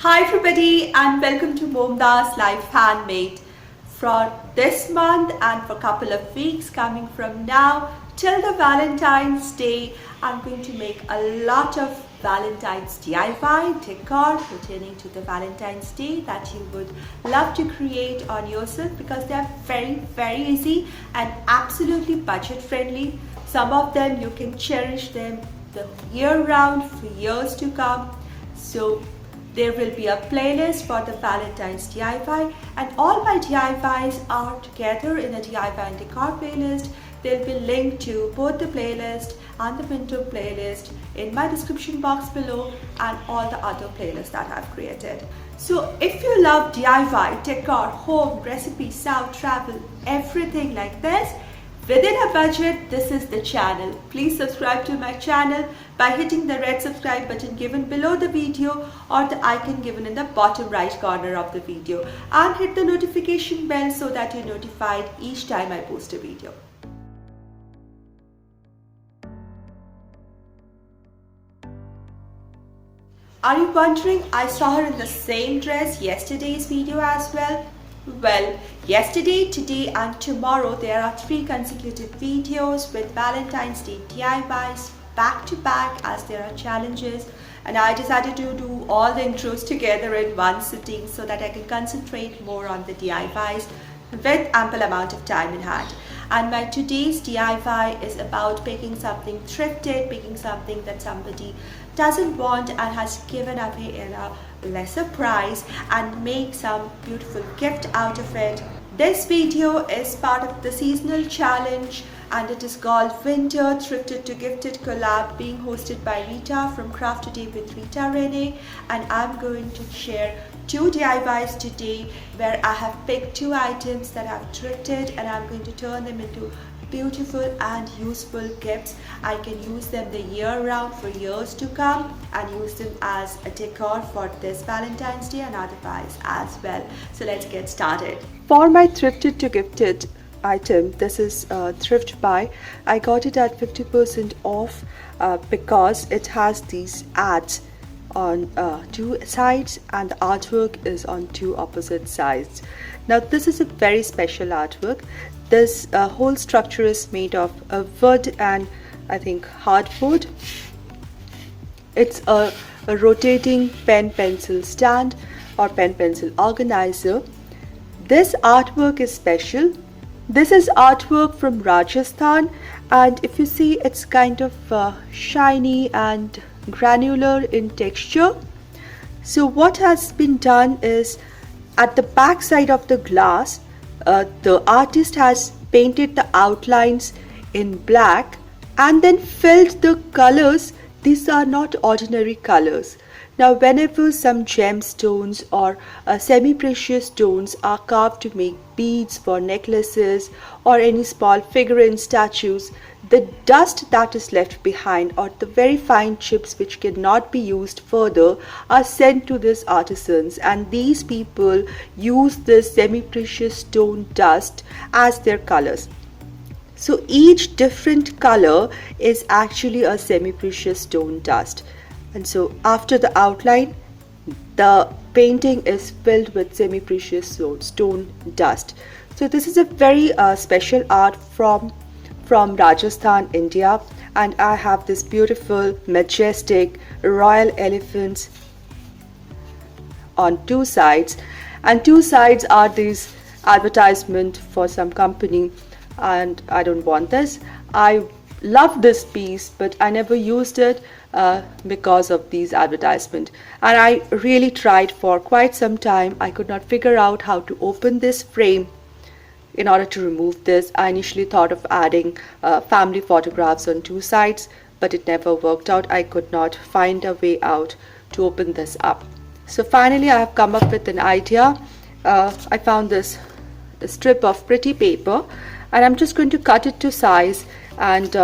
Hi everybody and welcome to MomDas Life Handmade. For this month and for a couple of weeks coming from now till the Valentine's Day, I'm going to make a lot of Valentine's DIY decor pertaining to the Valentine's Day that you would love to create on yourself because they're very easy and absolutely budget friendly. Some of them you can cherish them the year round for years to come. So there will be a playlist for the Valentine's DIY and all my DIYs are together in a DIY and decor playlist. They'll be linked to both the playlist and the winter playlist in my description box below and all the other playlists that I've created. So if you love DIY, decor, home, recipes, sound, travel, everything like this, within a budget, this is the channel. Please subscribe to my channel by hitting the red subscribe button given below the video or the icon given in the bottom right corner of the video, and hit the notification bell so that you're notified each time I post a video. Are you wondering, I saw her in the same dress yesterday's video as well? Well, yesterday, today and tomorrow there are 3 consecutive videos with Valentine's Day DIYs back to back as there are challenges, and I decided to do all the intros together in one sitting so that I can concentrate more on the DIYs with ample amount of time in hand. And my today's DIY is about picking something thrifted, picking something that somebody doesn't want and has given away in a lesser price, and make some beautiful gift out of it. This video is part of the seasonal challenge and it is called Winter Thrifted to Gifted collab, being hosted by Rita from Craft Today with Rita Renae, and I'm going to share 2 DIYs today where I have picked 2 items that I've thrifted and I'm going to turn them into beautiful and useful gifts. I can use them the year round for years to come and use them as a decor for this Valentine's Day and otherwise as well. So let's get started. For my thrifted to gifted item, this is thrift buy. I got it at 50% off because it has these ads on 2 sides and the artwork is on 2 opposite sides. Now this is a very special artwork. This whole structure is made of wood and I think hardwood. It's a rotating pen pencil stand or pen pencil organizer. This artwork is special. This is artwork from Rajasthan, and if you see, it's kind of shiny and granular in texture. So what has been done is, at the back side of the glass, the artist has painted the outlines in black and then filled the colors. These are not ordinary colors. Now whenever some gemstones or semi-precious stones are carved to make beads for necklaces or any small figurine statues, the dust that is left behind or the very fine chips which cannot be used further are sent to these artisans, and these people use this semi-precious stone dust as their colors. So each different color is actually a semi-precious stone dust. And so after the outline, the painting is filled with semi-precious stone dust. So this is a very special art from Rajasthan, India, and I have this beautiful, majestic royal elephants on 2 sides, and 2 sides are these advertisement for some company, and I don't want this. I love this piece, but I never used it because of these advertisement, and I really tried for quite some time. I could not figure out how to open this frame in order to remove this. I initially thought of adding family photographs on 2 sides, but it never worked out. I could not find a way out to open this up. So finally I have come up with an idea. I found this strip of pretty paper, and I'm just going to cut it to size and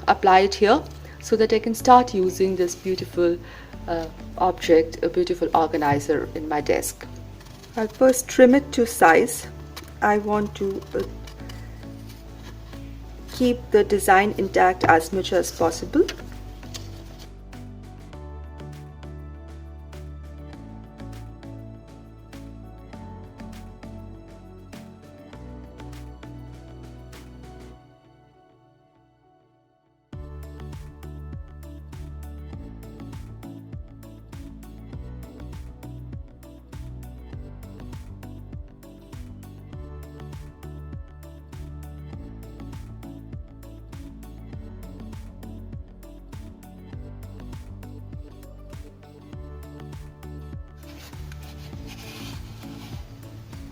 apply it here so that I can start using this beautiful object, a beautiful organizer in my desk. I'll first trim it to size. I want to keep the design intact as much as possible.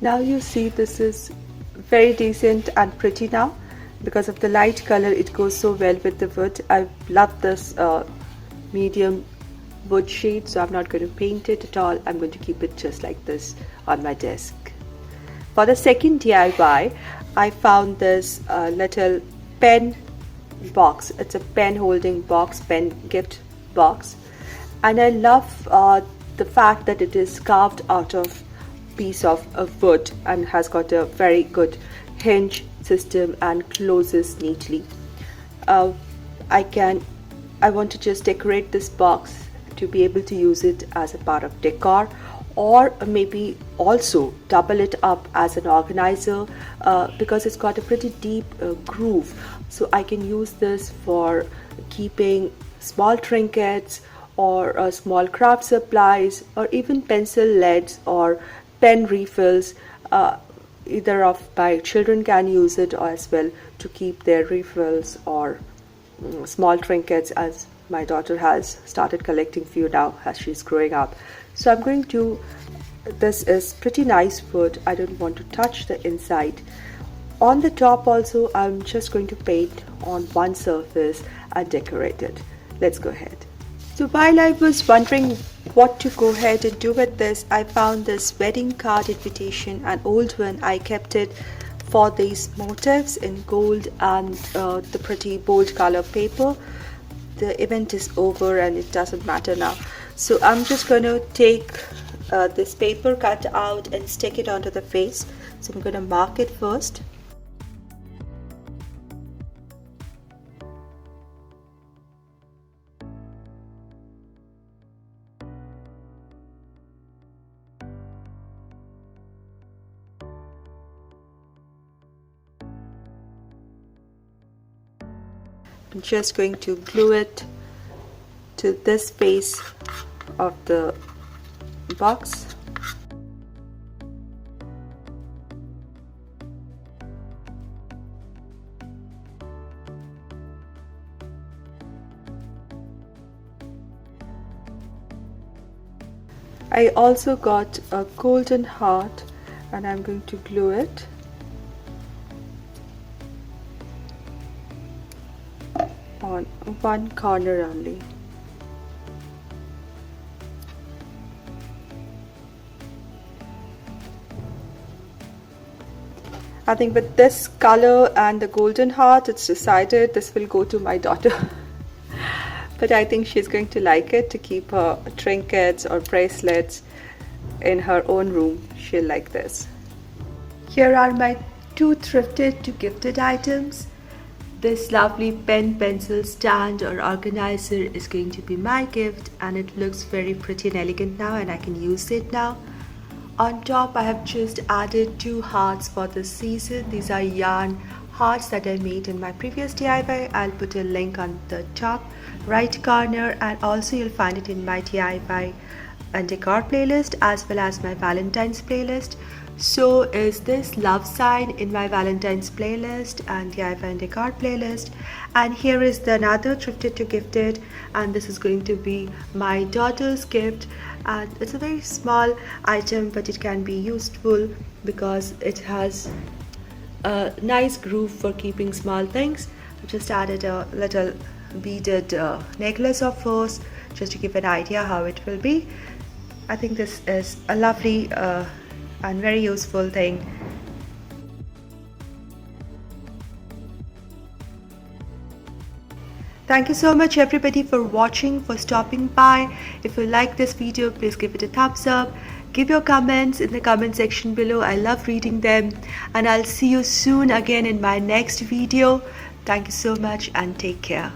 Now you see this is very decent and pretty now. Because of the light color, it goes so well with the wood. I love this medium wood shade, so I'm not going to paint it at all. I'm going to keep it just like this on my desk. For the second DIY, I found this little pen box. It's a pen holding box, pen gift box, and I love the fact that it is carved out of piece of wood and has got a very good hinge system and closes neatly. I want to just decorate this box to be able to use it as a part of decor, or maybe also double it up as an organizer because it's got a pretty deep groove, so I can use this for keeping small trinkets or small craft supplies, or even pencil leads or pen refills. Either of my children can use it as well to keep their refills or small trinkets, as my daughter has started collecting few now as she's growing up. So I'm going to, this is pretty nice wood. I don't want to touch the inside. On the top also, I'm just going to paint on one surface and decorate it. Let's go ahead. So while I was wondering what to go ahead and do with this, I found this wedding card invitation, an old one. I kept it for these motifs in gold and the pretty bold color paper. The event is over and it doesn't matter now. So I'm just going to take this paper cut out and stick it onto the face. So I'm going to mark it first. I'm just going to glue it to this face of the box. I also got a golden heart and I'm going to glue it on one corner only. I think with this color and the golden heart, it's decided this will go to my daughter. But I think she's going to like it to keep her trinkets or bracelets in her own room. She'll like this. Here are my two thrifted to gifted items. This lovely pen pencil stand or organizer is going to be my gift, and it looks very pretty and elegant now, and I can use it now. On top I have just added two hearts for this season. These are yarn hearts that I made in my previous DIY. I'll put a link on the top right corner, and also you'll find it in my DIY and decor playlist as well as my Valentine's playlist. So is this love sign in my Valentine's playlist and DIY and decor playlist. And here is the another thrifted to gifted, and this is going to be my daughter's gift. And it's a very small item, but it can be useful because it has a nice groove for keeping small things. I just added a little beaded necklace of hers just to give an idea how it will be. I think this is a lovely and very useful thing. Thank you so much everybody for watching, for stopping by. If you like this video, please give it a thumbs up. Give your comments in the comment section below. I love reading them, and I'll see you soon again in my next video. Thank you so much and take care.